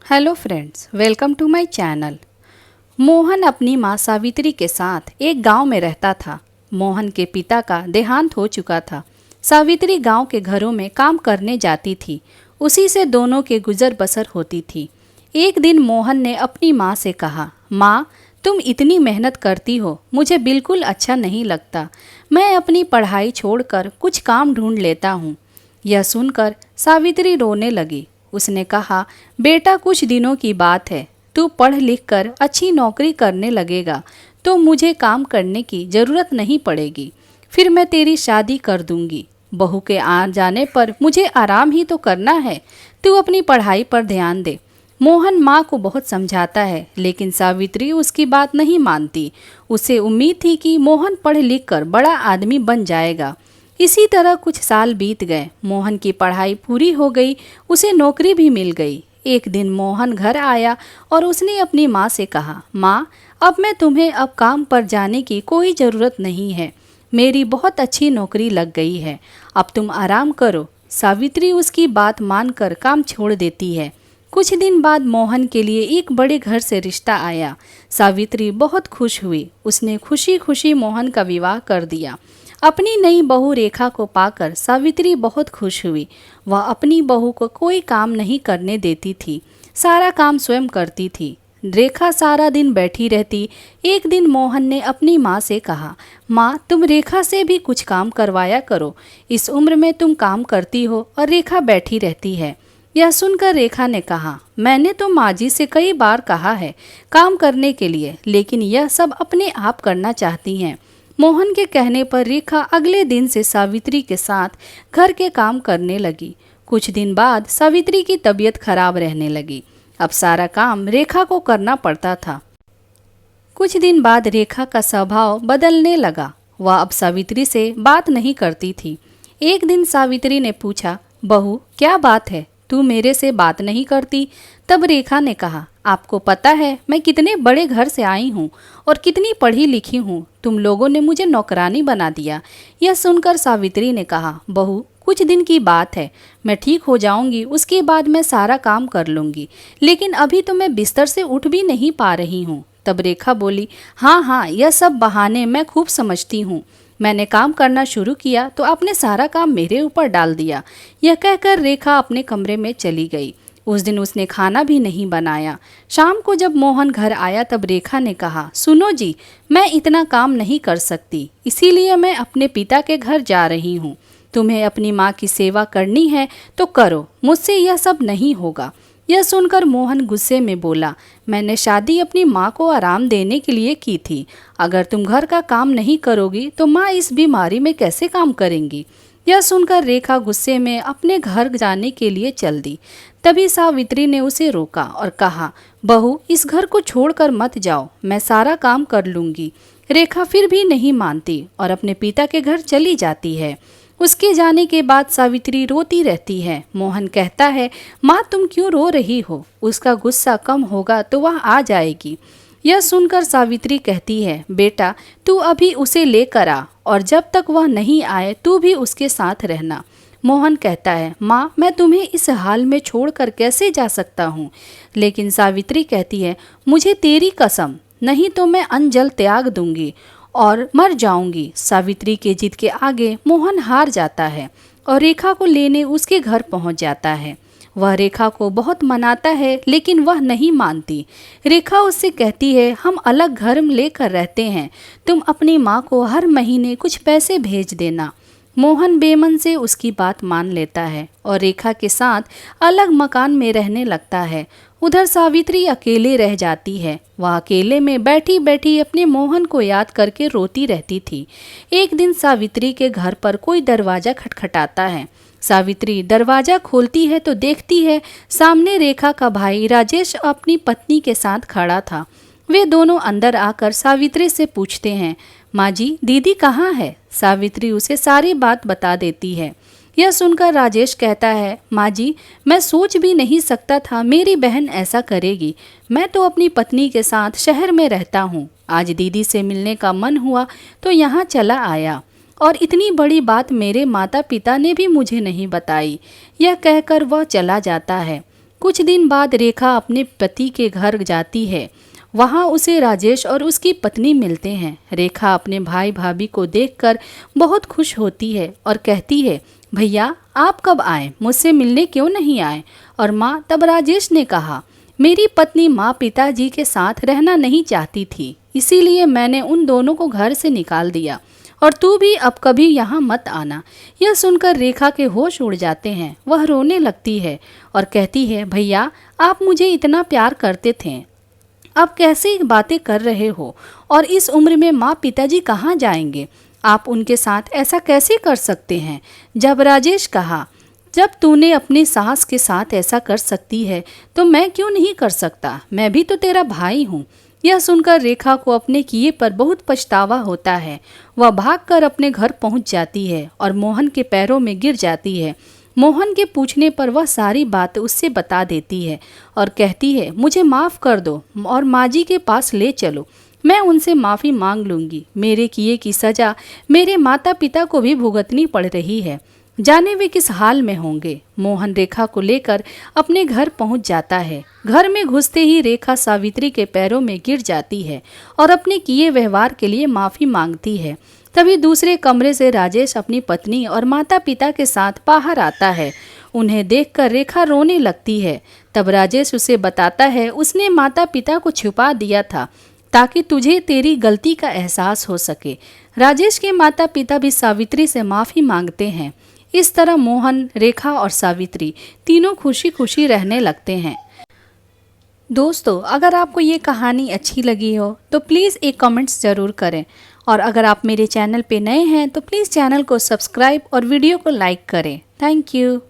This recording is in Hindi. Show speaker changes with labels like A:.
A: Hello friends, welcome to my channel. Mohan अपनी माँ सावित्री के साथ एक गांव में रहता था। मोहन के पिता का देहांत हो चुका था। सावित्री गांव के घरों में काम करने जाती थी। उसी से दोनों के गुजर बसर होती थी। एक दिन मोहन ने अपनी माँ से कहा, माँ, तुम इतनी मेहनत करती हो, मुझे बिल्कुल अच्छा नहीं लगता। मैं अपनी पढ़ाई छोड़कर कुछ काम ढूंढ लेता हूँ। यह सुनकर सावित्री रोने लगी। उसने कहा, बेटा, कुछ दिनों की बात है। तू पढ़ लिख कर अच्छी नौकरी करने लगेगा तो मुझे काम करने की ज़रूरत नहीं पड़ेगी। फिर मैं तेरी शादी कर दूंगी। बहू के आ जाने पर मुझे आराम ही तो करना है। तू अपनी पढ़ाई पर ध्यान दे। मोहन माँ को बहुत समझाता है, लेकिन सावित्री उसकी बात नहीं मानती। उसे उम्मीद थी कि मोहन पढ़ लिख कर बड़ा आदमी बन जाएगा। इसी तरह कुछ साल बीत गए। मोहन की पढ़ाई पूरी हो गई, उसे नौकरी भी मिल गई। एक दिन मोहन घर आया और उसने अपनी माँ से कहा, माँ, अब मैं तुम्हें अब काम पर जाने की कोई ज़रूरत नहीं है। मेरी बहुत अच्छी नौकरी लग गई है। अब तुम आराम करो। सावित्री उसकी बात मानकर काम छोड़ देती है। कुछ दिन बाद मोहन के लिए एक बड़े घर से रिश्ता आया। सावित्री बहुत खुश हुई। उसने खुशी खुशी मोहन का विवाह कर दिया। अपनी नई बहू रेखा को पाकर सावित्री बहुत खुश हुई। वह अपनी बहू को कोई काम नहीं करने देती थी, सारा काम स्वयं करती थी। रेखा सारा दिन बैठी रहती। एक दिन मोहन ने अपनी माँ से कहा, माँ, तुम रेखा से भी कुछ काम करवाया करो। इस उम्र में तुम काम करती हो और रेखा बैठी रहती है। यह सुनकर रेखा ने कहा, मैंने तो माँ जी से कई बार कहा है काम करने के लिए, लेकिन यह सब अपने आप करना चाहती हैं। मोहन के कहने पर रेखा अगले दिन से सावित्री के साथ घर के काम करने लगी। कुछ दिन बाद सावित्री की तबीयत खराब रहने लगी। अब सारा काम रेखा को करना पड़ता था। कुछ दिन बाद रेखा का स्वभाव बदलने लगा। वह अब सावित्री से बात नहीं करती थी। एक दिन सावित्री ने पूछा, बहू, क्या बात है, तू मेरे से बात नहीं करती? तब रेखा ने कहा, आपको पता है मैं कितने बड़े घर से आई हूँ और कितनी पढ़ी लिखी हूँ। तुम लोगों ने मुझे नौकरानी बना दिया। यह सुनकर सावित्री ने कहा, बहू, कुछ दिन की बात है, मैं ठीक हो जाऊंगी, उसके बाद मैं सारा काम कर लूंगी। लेकिन अभी तो मैं बिस्तर से उठ भी नहीं पा रही हूँ। तब रेखा बोली, हाँ हाँ, यह सब बहाने मैं खूब समझती हूँ। मैंने काम करना शुरू किया तो आपने सारा काम मेरे ऊपर डाल दिया। यह कहकर रेखा अपने कमरे में चली गई। उस दिन उसने खाना भी नहीं बनाया। शाम को जब मोहन घर आया तब रेखा ने कहा, सुनो जी, मैं इतना काम नहीं कर सकती, इसीलिए मैं अपने पिता के घर जा रही हूँ। तुम्हें अपनी माँ की सेवा करनी है तो करो, मुझसे यह सब नहीं होगा। यह सुनकर मोहन गुस्से में बोला, मैंने शादी अपनी माँ को आराम देने के लिए की थी। अगर तुम घर का काम नहीं करोगी तो माँ इस बीमारी में कैसे काम करेंगी? यह सुनकर रेखा गुस्से में अपने घर जाने के लिए चल दी। तभी सावित्री ने उसे रोका और कहा, बहू, इस घर को छोड़कर मत जाओ, मैं सारा काम कर लूंगी। रेखा फिर भी नहीं मानती और अपने पिता के घर चली जाती है। उसके जाने के बाद सावित्री रोती रहती है। मोहन कहता है, माँ, तुम क्यों रो रही हो? उसका गुस्सा कम होगा तो वह आ जाएगी। यह सुनकर सावित्री कहती है, बेटा, तू अभी उसे लेकर आ और जब तक वह नहीं आए तू भी उसके साथ रहना। मोहन कहता है, माँ, मैं तुम्हें इस हाल में छोड़कर कैसे जा सकता हूँ? लेकिन सावित्री कहती है, मुझे तेरी कसम, नहीं तो मैं अन्न जल त्याग दूंगी और मर जाऊंगी। सावित्री के जिद के आगे मोहन हार जाता है और रेखा को लेने उसके घर पहुंच जाता है। वह रेखा को बहुत मनाता है, लेकिन वह नहीं मानती। रेखा उससे कहती है, हम अलग घर लेकर रहते हैं, तुम अपनी माँ को हर महीने कुछ पैसे भेज देना। मोहन बेमन से उसकी बात मान लेता है और रेखा के साथ अलग मकान में रहने लगता है। उधर सावित्री अकेले रह जाती है। वह अकेले में बैठी बैठी अपने मोहन को याद करके रोती रहती थी। एक दिन सावित्री के घर पर कोई दरवाज़ा खटखटाता है। सावित्री दरवाज़ा खोलती है तो देखती है सामने रेखा का भाई राजेश अपनी पत्नी के साथ खड़ा था। वे दोनों अंदर आकर सावित्री से पूछते हैं, माँ जी, दीदी कहाँ है? सावित्री उसे सारी बात बता देती है। यह सुनकर राजेश कहता है, माँ जी, मैं सोच भी नहीं सकता था मेरी बहन ऐसा करेगी। मैं तो अपनी पत्नी के साथ शहर में रहता हूँ। आज दीदी से मिलने का मन हुआ तो यहाँ चला आया और इतनी बड़ी बात मेरे माता पिता ने भी मुझे नहीं बताई। यह कहकर वह चला जाता है। कुछ दिन बाद रेखा अपने पति के घर जाती है। वहाँ उसे राजेश और उसकी पत्नी मिलते हैं। रेखा अपने भाई भाभी को देखकर बहुत खुश होती है और कहती है, भैया आप कब आए, मुझसे मिलने क्यों नहीं आए? और माँ, तब राजेश ने कहा, मेरी पत्नी माँ पिताजी के साथ रहना नहीं चाहती थी, इसीलिए मैंने उन दोनों को घर से निकाल दिया, और तू भी अब कभी यहाँ मत आना। यह सुनकर रेखा के होश उड़ जाते हैं। वह रोने लगती है और कहती है, भैया आप मुझे इतना प्यार करते थे, अब कैसी बातें कर रहे हो? और इस उम्र में माँ पिताजी कहाँ जाएंगे? आप उनके साथ ऐसा कैसे कर सकते हैं? जब राजेश कहा, जब तूने अपनी सास के साथ ऐसा कर सकती है तो मैं क्यों नहीं कर सकता? मैं भी तो तेरा भाई हूँ। यह सुनकर रेखा को अपने किए पर बहुत पछतावा होता है। वह भागकर अपने घर पहुँच जाती है और मोहन के पैरों में गिर जाती है। मोहन के पूछने पर वह सारी बात उससे बता देती है और कहती है, मुझे माफ़ कर दो और माँ जी के पास ले चलो, मैं उनसे माफ़ी मांग लूँगी। मेरे किए की सज़ा मेरे माता पिता को भी भुगतनी पड़ रही है, जाने वे किस हाल में होंगे। मोहन रेखा को लेकर अपने घर पहुंच जाता है। घर में घुसते ही रेखा सावित्री के पैरों में गिर जाती है और अपने किए व्यवहार के लिए माफ़ी मांगती है। तभी दूसरे कमरे से राजेश अपनी पत्नी और माता पिता के साथ बाहर आता है। उन्हें देखकर रेखा रोने लगती है। तब राजेश उसे बताता है, उसने माता पिता को छुपा दिया था ताकि तुझे तेरी गलती का एहसास हो सके। राजेश के माता पिता भी सावित्री से माफ़ी मांगते हैं। इस तरह मोहन, रेखा और सावित्री तीनों खुशी खुशी रहने लगते हैं। दोस्तों, अगर आपको ये कहानी अच्छी लगी हो तो प्लीज़ एक कमेंट्स ज़रूर करें, और अगर आप मेरे चैनल पे नए हैं तो प्लीज़ चैनल को सब्सक्राइब और वीडियो को लाइक करें। Thank you.